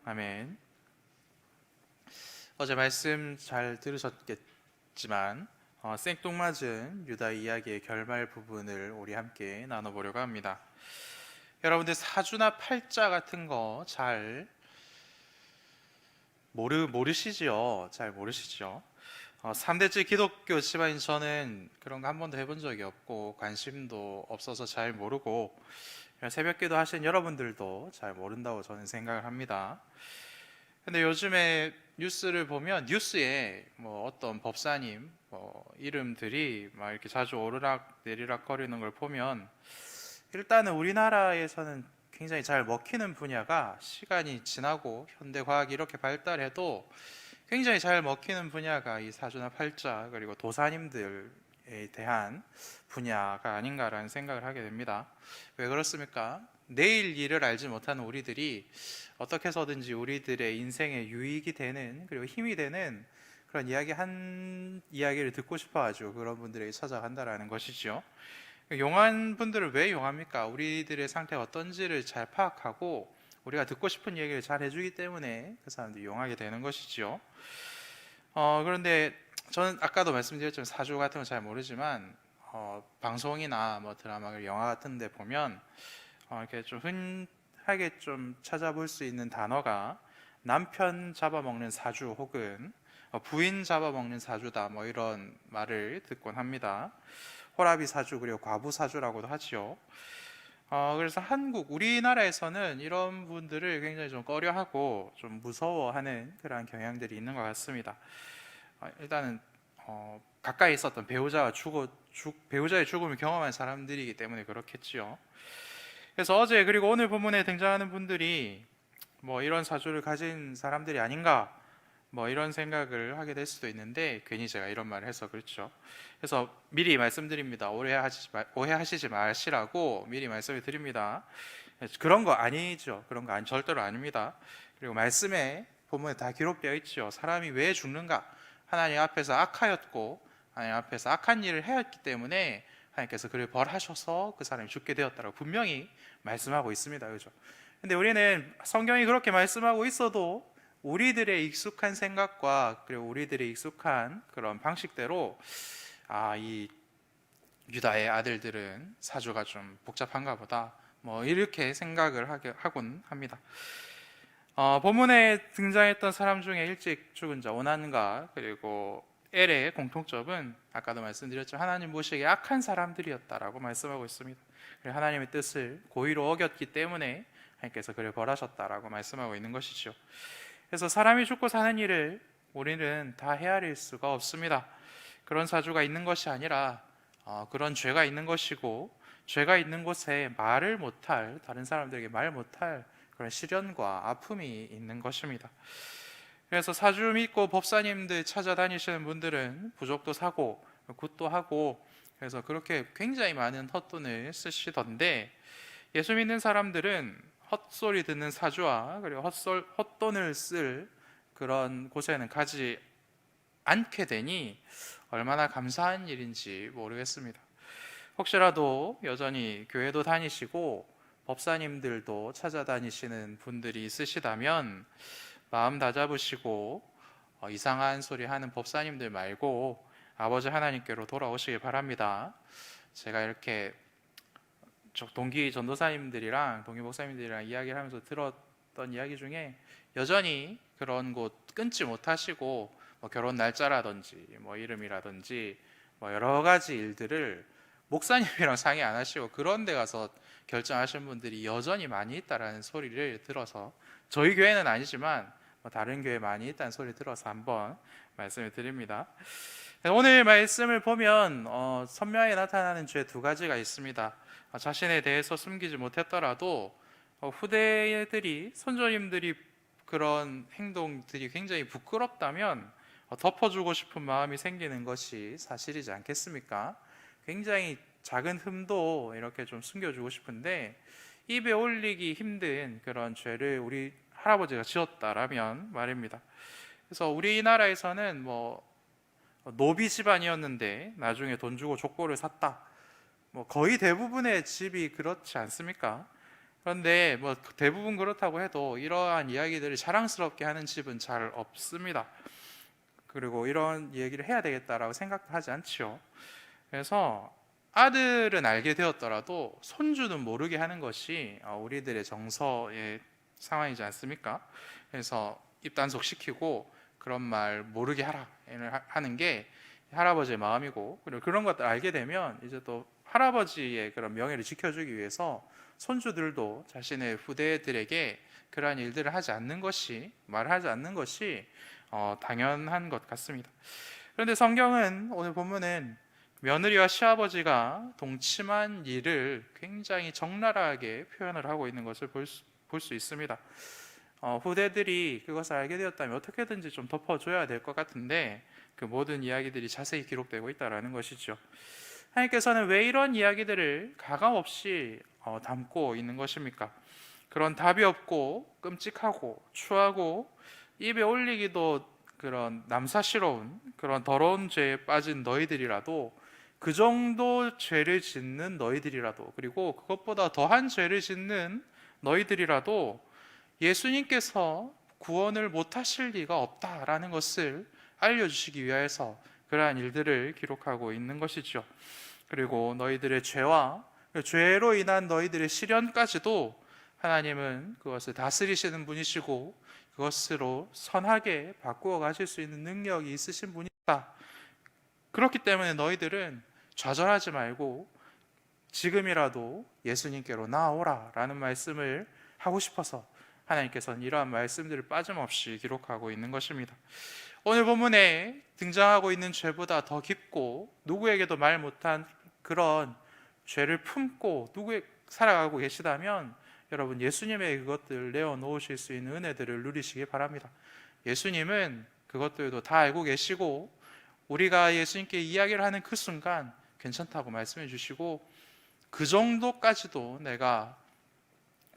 아멘. 어제 말씀 잘 들으셨겠지만 생뚱맞은 유다 이야기의 결말 부분을 우리 함께 나눠보려고 합니다. 여러분들 사주나 팔자 같은 거 잘 모르시죠? 잘 모르시죠? 3대째 기독교 집안인 저는 그런 거 한 번도 해본 적이 없고 관심도 없어서 잘 모르고, 새벽기도 하신 여러분들도 잘 모른다고 저는 생각을 합니다. 근데 요즘에 뉴스를 보면 뉴스에 어떤 법사님 이름들이 막 이렇게 자주 오르락 내리락 거리는 걸 보면, 일단은 우리나라에서는 굉장히 잘 먹히는 분야가, 시간이 지나고 현대 과학이 이렇게 발달해도 굉장히 잘 먹히는 분야가 이 사주나 팔자 그리고 도사님들에 대한 분야가 아닌가라는 생각을 하게 됩니다. 왜 그렇습니까? 내일 일을 알지 못하는 우리들이 어떻게 해서든지 우리들의 인생에 유익이 되는, 그리고 힘이 되는 그런 한 이야기를 듣고 싶어가지고 그런 분들에게 찾아간다라는 것이죠. 용한 분들은 왜 용합니까? 우리들의 상태가 어떤지를 잘 파악하고 우리가 듣고 싶은 얘기를 잘 해주기 때문에 그 사람들이 용하게 되는 것이죠. 그런데 저는 아까도 말씀드렸지만 사주 같은 건 잘 모르지만, 방송이나 드라마, 영화 같은 데 보면 이렇게 좀 흔하게 좀 찾아볼 수 있는 단어가 남편 잡아먹는 사주 혹은 부인 잡아먹는 사주다, 이런 말을 듣곤 합니다. 호라비 사주 그리고 과부 사주라고도 하지요. 그래서 우리나라에서는 이런 분들을 굉장히 좀 꺼려하고 좀 무서워하는 그런 경향들이 있는 것 같습니다. 일단은 가까이 있었던 배우자의 죽음을 경험한 사람들이기 때문에 그렇겠지요. 그래서 어제 그리고 오늘 본문에 등장하는 분들이 이런 사주를 가진 사람들이 아닌가, 이런 생각을 하게 될 수도 있는데, 괜히 제가 이런 말을 해서 그렇죠. 그래서 미리 말씀드립니다. 오해하시지 마시라고 미리 말씀을 드립니다. 그런 거 아니죠. 절대로 아닙니다. 그리고 말씀에 본문에 다 기록되어 있죠. 사람이 왜 죽는가? 하나님 앞에서 악하였고 하나님 앞에서 악한 일을 해왔기 때문에 하나님께서 그를 벌하셔서 그 사람이 죽게 되었다고 분명히 말씀하고 있습니다. 그렇죠? 근데 우리는 성경이 그렇게 말씀하고 있어도 우리들의 익숙한 생각과 그리고 우리들의 익숙한 그런 방식대로, 이 유다의 아들들은 사주가 좀 복잡한가 보다, 이렇게 생각을 하곤 합니다. 본문에 등장했던 사람 중에 일찍 죽은 자 오난과 그리고 엘의 공통점은 아까도 말씀드렸죠. 하나님 보시기에 악한 사람들이었다라고 말씀하고 있습니다. 하나님의 뜻을 고의로 어겼기 때문에 하나님께서 그를 벌하셨다라고 말씀하고 있는 것이죠. 그래서 사람이 죽고 사는 일을 우리는 다 헤아릴 수가 없습니다. 그런 사주가 있는 것이 아니라 그런 죄가 있는 것이고, 죄가 있는 곳에 다른 사람들에게 말 못할 그런 시련과 아픔이 있는 것입니다. 그래서 사주 믿고 법사님들 찾아다니시는 분들은 부적도 사고 굿도 하고, 그래서 그렇게 굉장히 많은 헛돈을 쓰시던데, 예수 믿는 사람들은 헛소리 듣는 사주와 그리고 헛돈을 쓸 그런 곳에는 가지 않게 되니 얼마나 감사한 일인지 모르겠습니다. 혹시라도 여전히 교회도 다니시고 법사님들도 찾아다니시는 분들이 있으시다면 마음 다잡으시고 이상한 소리 하는 법사님들 말고 아버지 하나님께로 돌아오시길 바랍니다. 제가 이렇게 동기 전도사님들이랑 동기 목사님들이랑 이야기를 하면서 들었던 이야기 중에, 여전히 그런 곳 끊지 못하시고 결혼 날짜라든지 이름이라든지 여러 가지 일들을 목사님이랑 상의 안 하시고 그런 데 가서 결정하신 분들이 여전히 많이 있다라는 소리를 들어서, 저희 교회는 아니지만 다른 교회 많이 있다는 소리를 들어서 한번 말씀을 드립니다. 오늘 말씀을 보면 선명하게 나타나는 죄 두 가지가 있습니다. 자신에 대해서 숨기지 못했더라도 후대들이, 선조님들이 그런 행동들이 굉장히 부끄럽다면 덮어주고 싶은 마음이 생기는 것이 사실이지 않겠습니까? 굉장히 작은 흠도 이렇게 좀 숨겨주고 싶은데, 입에 올리기 힘든 그런 죄를 우리 할아버지가 지었다라면 말입니다. 그래서 우리나라에서는 노비 집안이었는데 나중에 돈 주고 족보를 샀다, 거의 대부분의 집이 그렇지 않습니까? 그런데 뭐 대부분 그렇다고 해도 이러한 이야기들을 자랑스럽게 하는 집은 잘 없습니다. 그리고 이런 얘기를 해야 되겠다라고 생각도 하지 않지요. 그래서 아들은 알게 되었더라도 손주는 모르게 하는 것이 우리들의 정서의 상황이지 않습니까? 그래서 입단속시키고 그런 말 모르게 하라 하는 게 할아버지의 마음이고, 그리고 그런 것들 알게 되면 이제 또 할아버지의 그런 명예를 지켜주기 위해서 손주들도 자신의 후대들에게 그러한 일들을 하지 않는 것이, 말하지 않는 것이 당연한 것 같습니다. 그런데 성경은 오늘 본문은 며느리와 시아버지가 동침한 일을 굉장히 적나라하게 표현을 하고 있는 것을 볼 수 있습니다. 후대들이 그것을 알게 되었다면 어떻게든지 좀 덮어줘야 될 것 같은데 그 모든 이야기들이 자세히 기록되고 있다는 것이죠. 하나님께서는 왜 이런 이야기들을 가감없이 담고 있는 것입니까? 그런 답이 없고 끔찍하고 추하고 입에 올리기도 그런 남사스러운 그런 더러운 죄에 빠진 너희들이라도, 그 정도 죄를 짓는 너희들이라도, 그리고 그것보다 더한 죄를 짓는 너희들이라도 예수님께서 구원을 못하실 리가 없다라는 것을 알려주시기 위해서 그러한 일들을 기록하고 있는 것이죠. 그리고 너희들의 죄와 죄로 인한 너희들의 시련까지도 하나님은 그것을 다스리시는 분이시고 그것으로 선하게 바꾸어 가실 수 있는 능력이 있으신 분이다. 그렇기 때문에 너희들은 좌절하지 말고 지금이라도 예수님께로 나아오라 라는 말씀을 하고 싶어서 하나님께서는 이러한 말씀들을 빠짐없이 기록하고 있는 것입니다. 오늘 본문에 등장하고 있는 죄보다 더 깊고 누구에게도 말 못한 그런 죄를 품고 살아가고 계시다면 여러분, 예수님의 그것들을 내어놓으실 수 있는 은혜들을 누리시기 바랍니다. 예수님은 그것들도 다 알고 계시고 우리가 예수님께 이야기를 하는 그 순간 괜찮다고 말씀해 주시고, 그 정도까지도 내가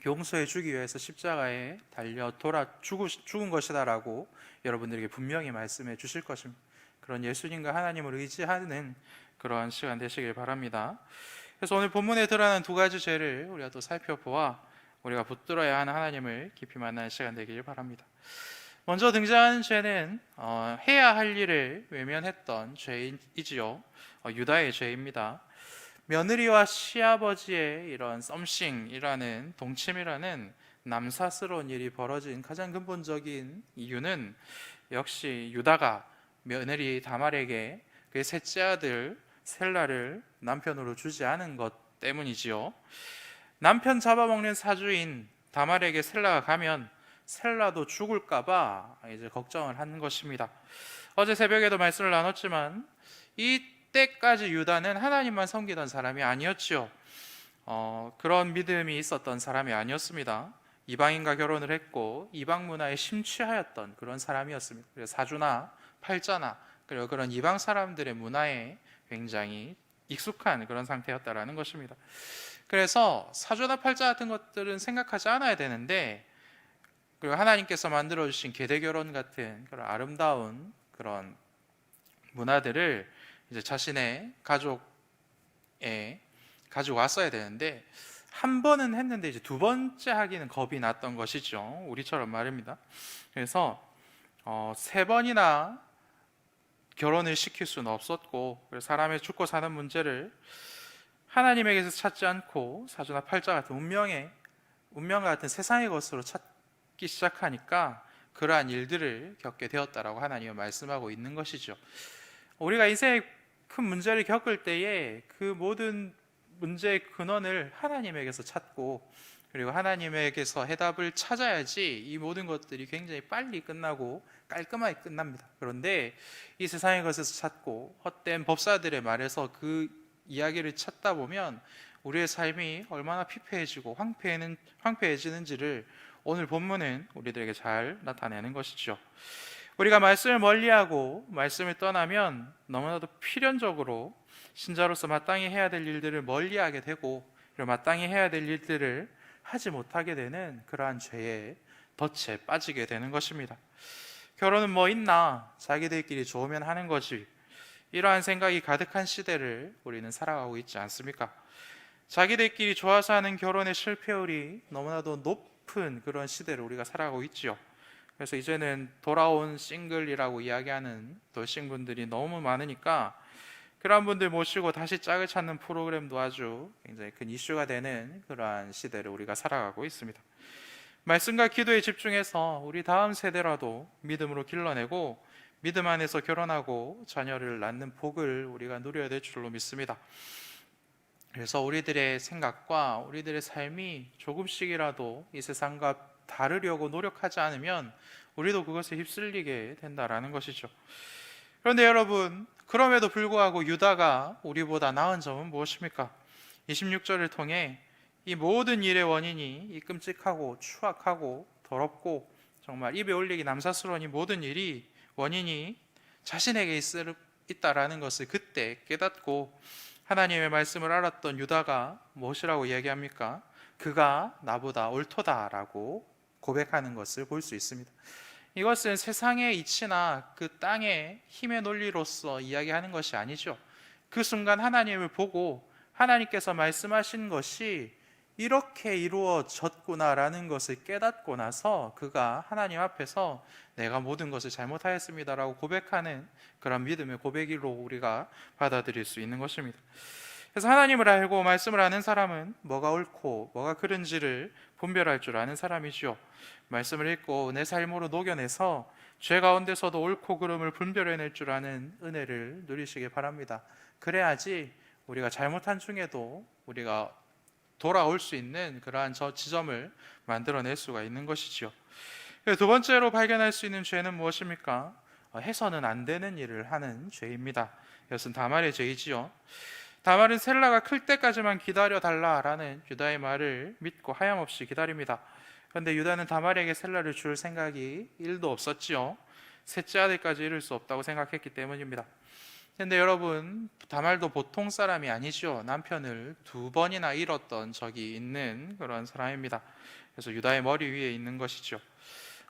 용서해 주기 위해서 십자가에 달려 죽은 것이다라고 여러분들에게 분명히 말씀해 주실 것입니다. 그런 예수님과 하나님을 의지하는 그러한 시간 되시길 바랍니다. 그래서 오늘 본문에 드러나는 두 가지 죄를 우리가 또 살펴보아 우리가 붙들어야 하는 하나님을 깊이 만나는 시간 되길 바랍니다. 먼저 등장하는 죄는 해야 할 일을 외면했던 죄이지요. 유다의 죄입니다. 며느리와 시아버지의 이런 썸씽이라는 동침이라는 남사스러운 일이 벌어진 가장 근본적인 이유는 역시 유다가 며느리 다말에게 그의 셋째 아들 셀라를 남편으로 주지 않은 것 때문이지요. 남편 잡아먹는 사주인 다말에게 셀라가 가면 셀라도 죽을까봐 이제 걱정을 하는 것입니다. 어제 새벽에도 말씀을 나눴지만 이때까지 유다는 하나님만 섬기던 사람이 아니었지요. 그런 믿음이 있었던 사람이 아니었습니다. 이방인과 결혼을 했고 이방 문화에 심취하였던 그런 사람이었습니다. 그래서 사주나 팔자나 그리고 그런 이방 사람들의 문화에 굉장히 익숙한 그런 상태였다라는 것입니다. 그래서 사주나 팔자 같은 것들은 생각하지 않아야 되는데, 그리고 하나님께서 만들어주신 계대결혼 같은 그런 아름다운 그런 문화들을 이제 자신의 가족에 가지고 왔어야 되는데, 한 번은 했는데 이제 두 번째 하기는 겁이 났던 것이죠. 우리처럼 말입니다. 그래서 세 번이나 결혼을 시킬 수는 없었고, 사람의 죽고 사는 문제를 하나님에게서 찾지 않고 사주나 팔자 같은 운명과 같은 세상의 것으로 찾기 시작하니까 그러한 일들을 겪게 되었다라고 하나님은 말씀하고 있는 것이죠. 우리가 인생의 큰 문제를 겪을 때에 그 모든 문제의 근원을 하나님에게서 찾고, 그리고 하나님에게서 해답을 찾아야지 이 모든 것들이 굉장히 빨리 끝나고 깔끔하게 끝납니다. 그런데 이 세상의 것에서 찾고 헛된 법사들의 말에서 그 이야기를 찾다 보면 우리의 삶이 얼마나 피폐해지고 황폐해지는지를 오늘 본문은 우리들에게 잘 나타내는 것이죠. 우리가 말씀을 멀리하고 말씀을 떠나면 너무나도 필연적으로 신자로서 마땅히 해야 될 일들을 멀리하게 되고, 그리고 마땅히 해야 될 일들을 하지 못하게 되는 그러한 죄에 덫에 빠지게 되는 것입니다. 결혼은 뭐 있나, 자기들끼리 좋으면 하는 거지, 이러한 생각이 가득한 시대를 우리는 살아가고 있지 않습니까? 자기들끼리 좋아서 하는 결혼의 실패율이 너무나도 높은 그런 시대를 우리가 살아가고 있지요. 그래서 이제는 돌아온 싱글이라고 이야기하는 돌싱분들이 너무 많으니까 그런 분들 모시고 다시 짝을 찾는 프로그램도 아주 굉장히 큰 이슈가 되는 그러한 시대를 우리가 살아가고 있습니다. 말씀과 기도에 집중해서 우리 다음 세대라도 믿음으로 길러내고 믿음 안에서 결혼하고 자녀를 낳는 복을 우리가 누려야 될 줄로 믿습니다. 그래서 우리들의 생각과 우리들의 삶이 조금씩이라도 이 세상과 다르려고 노력하지 않으면 우리도 그것에 휩쓸리게 된다라는 것이죠. 그런데 여러분, 그럼에도 불구하고 유다가 우리보다 나은 점은 무엇입니까? 26절을 통해 이 모든 일의 원인이 이 끔찍하고 추악하고 더럽고 정말 입에 올리기 남사스러운 이 모든 일이 원인이 자신에게 있다라는 것을 그때 깨닫고 하나님의 말씀을 알았던 유다가 무엇이라고 이야기합니까? 그가 나보다 옳도다라고 고백하는 것을 볼 수 있습니다. 이것은 세상의 이치나 그 땅의 힘의 논리로서 이야기하는 것이 아니죠. 그 순간 하나님을 보고 하나님께서 말씀하신 것이 이렇게 이루어졌구나라는 것을 깨닫고 나서 그가 하나님 앞에서 내가 모든 것을 잘못하였습니다라고 고백하는 그런 믿음의 고백으로 우리가 받아들일 수 있는 것입니다. 그래서 하나님을 알고 말씀을 아는 사람은 뭐가 옳고 뭐가 그른지를 분별할 줄 아는 사람이지요. 말씀을 읽고 내 삶으로 녹여내서 죄 가운데서도 옳고 그름을 분별해낼 줄 아는 은혜를 누리시길 바랍니다. 그래야지 우리가 잘못한 중에도 우리가 돌아올 수 있는 그러한 저 지점을 만들어낼 수가 있는 것이지요. 두 번째로 발견할 수 있는 죄는 무엇입니까? 해서는 안 되는 일을 하는 죄입니다. 이것은 다말의 죄이지요. 다말은 셀라가 클 때까지만 기다려달라라는 유다의 말을 믿고 하염없이 기다립니다. 그런데 유다는 다말에게 셀라를 줄 생각이 1도 없었지요. 셋째 아들까지 이룰 수 없다고 생각했기 때문입니다. 그런데 여러분, 다말도 보통 사람이 아니죠. 남편을 2번이나 잃었던 적이 있는 그런 사람입니다. 그래서 유다의 머리 위에 있는 것이죠.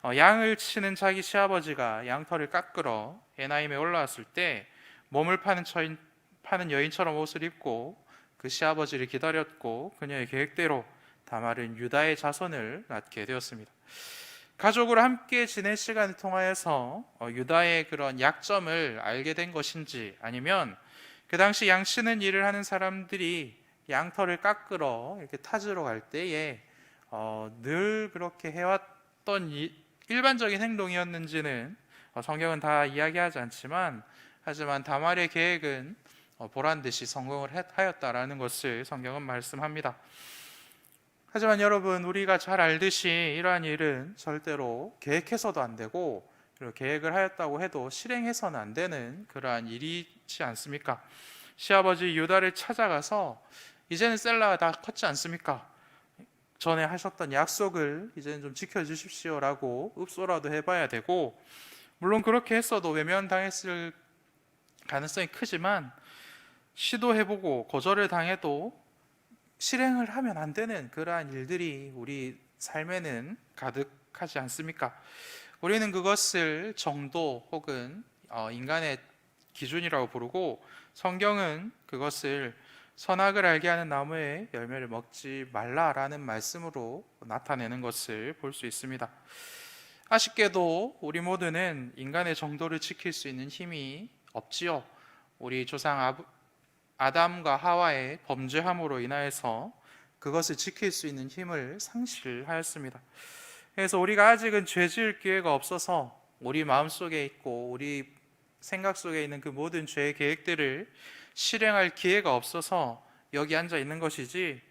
양을 치는 자기 시아버지가 양털을 깎으러 에나임에 올라왔을 때 몸을 파는 여인처럼 옷을 입고 그 시아버지를 기다렸고 그녀의 계획대로 다말은 유다의 자손을 낳게 되었습니다. 가족으로 함께 지낸 시간을 통하여서 유다의 그런 약점을 알게 된 것인지 아니면 그 당시 양 치는 일을 하는 사람들이 양털을 깎으러 이렇게 타지러 갈 때에 늘 그렇게 해왔던 일반적인 행동이었는지는 성경은 다 이야기하지 않지만 하지만 다말의 계획은 보란듯이 성공을 하였다라는 것을 성경은 말씀합니다. 하지만 여러분, 우리가 잘 알듯이 이러한 일은 절대로 계획해서도 안 되고 그리고 계획을 하였다고 해도 실행해서는 안 되는 그러한 일이지 않습니까? 시아버지 유다를 찾아가서 이제는 셀라가 다 컸지 않습니까? 전에 하셨던 약속을 이제는 좀 지켜주십시오라고 읍소라도 해봐야 되고, 물론 그렇게 했어도 외면당했을 가능성이 크지만 시도해보고 거절을 당해도 실행을 하면 안 되는 그러한 일들이 우리 삶에는 가득하지 않습니까? 우리는 그것을 정도 혹은 인간의 기준이라고 부르고, 성경은 그것을 선악을 알게 하는 나무의 열매를 먹지 말라라는 말씀으로 나타내는 것을 볼 수 있습니다. 아쉽게도 우리 모두는 인간의 정도를 지킬 수 있는 힘이 없지요. 우리 조상 아담과 하와의 범죄함으로 인하여서 그것을 지킬 수 있는 힘을 상실하였습니다. 그래서 우리가 아직은 죄 지을 기회가 없어서 우리 마음속에 있고 우리 생각 속에 있는 그 모든 죄의 계획들을 실행할 기회가 없어서 여기 앉아 있는 것이지,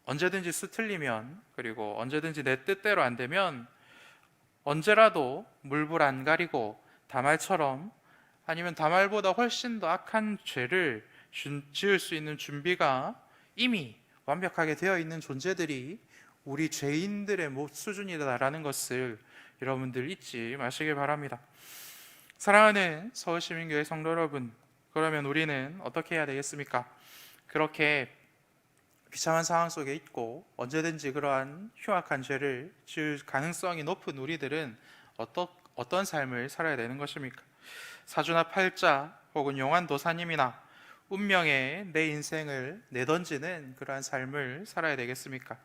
언제든지 스틀리면 그리고 언제든지 내 뜻대로 안 되면 언제라도 물불 안 가리고 다말처럼 아니면 다말보다 훨씬 더 악한 죄를 지을 수 있는 준비가 이미 완벽하게 되어 있는 존재들이 우리 죄인들의 수준이다라는 것을 여러분들 잊지 마시길 바랍니다. 사랑하는 서울시민교회 성도 여러분, 그러면 우리는 어떻게 해야 되겠습니까? 그렇게 비참한 상황 속에 있고 언제든지 그러한 흉악한 죄를 지을 가능성이 높은 우리들은 어떤 삶을 살아야 되는 것입니까? 사주나 팔자 혹은 용한 도사님이나 운명에 내 인생을 내던지는 그러한 삶을 살아야 되겠습니까?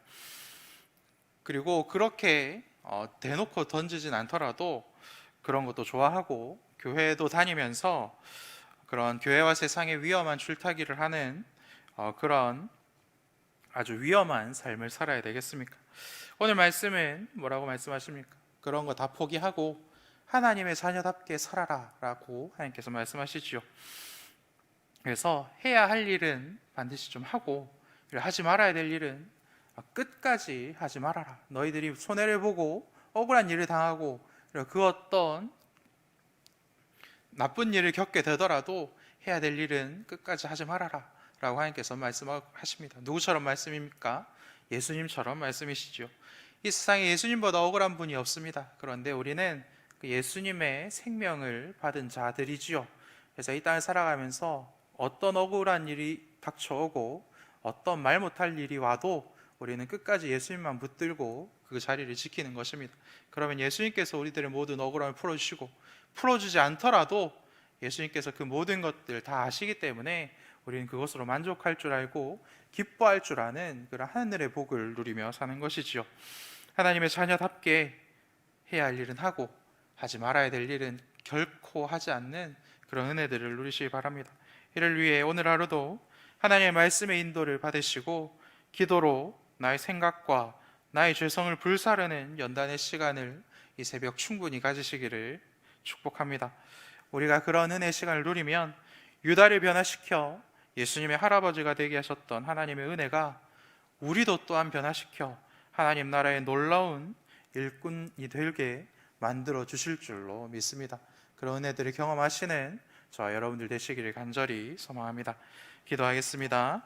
그리고 그렇게 대놓고 던지진 않더라도 그런 것도 좋아하고 교회도 다니면서 그런 교회와 세상의 위험한 줄타기를 하는 그런 아주 위험한 삶을 살아야 되겠습니까? 오늘 말씀은 뭐라고 말씀하십니까? 그런 거 다 포기하고 하나님의 자녀답게 살아라 라고 하나님께서 말씀하시지요. 그래서 해야 할 일은 반드시 좀 하고 하지 말아야 될 일은 끝까지 하지 말아라. 너희들이 손해를 보고 억울한 일을 당하고 그 어떤 나쁜 일을 겪게 되더라도 해야 될 일은 끝까지 하지 말아라 라고 하나님께서 말씀하십니다. 누구처럼 말씀입니까? 예수님처럼 말씀이시죠. 이 세상에 예수님보다 억울한 분이 없습니다. 그런데 우리는 그 예수님의 생명을 받은 자들이지요. 그래서 이 땅을 살아가면서 어떤 억울한 일이 닥쳐오고 어떤 말 못할 일이 와도 우리는 끝까지 예수님만 붙들고 그 자리를 지키는 것입니다. 그러면 예수님께서 우리들의 모든 억울함을 풀어주시고, 풀어주지 않더라도 예수님께서 그 모든 것들 다 아시기 때문에 우리는 그것으로 만족할 줄 알고 기뻐할 줄 아는 그런 하늘의 복을 누리며 사는 것이지요. 하나님의 자녀답게 해야 할 일은 하고 하지 말아야 될 일은 결코 하지 않는 그런 은혜들을 누리시기 바랍니다. 이를 위해 오늘 하루도 하나님의 말씀의 인도를 받으시고 기도로 나의 생각과 나의 죄성을 불사르는 연단의 시간을 이 새벽 충분히 가지시기를 축복합니다. 우리가 그런 은혜의 시간을 누리면 유다를 변화시켜 예수님의 할아버지가 되게 하셨던 하나님의 은혜가 우리도 또한 변화시켜 하나님 나라의 놀라운 일꾼이 되게 만들어 주실 줄로 믿습니다. 그런 은혜들을 경험하시는 저와 여러분들 되시기를 간절히 소망합니다. 기도하겠습니다.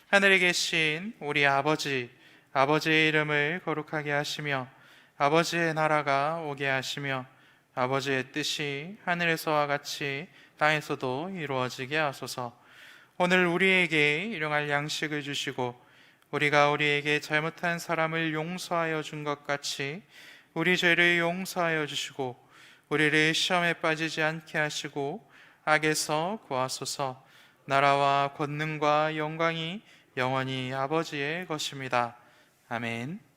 하늘에 계신 우리 아버지, 아버지의 이름을 거룩하게 하시며 아버지의 나라가 오게 하시며 아버지의 뜻이 하늘에서와 같이 땅에서도 이루어지게 하소서. 오늘 우리에게 일용할 양식을 주시고 우리가 우리에게 잘못한 사람을 용서하여 준 것 같이 우리 죄를 용서하여 주시고 우리를 시험에 빠지지 않게 하시고 악에서 구하소서. 나라와 권능과 영광이 영원히 아버지의 것입니다. 아멘.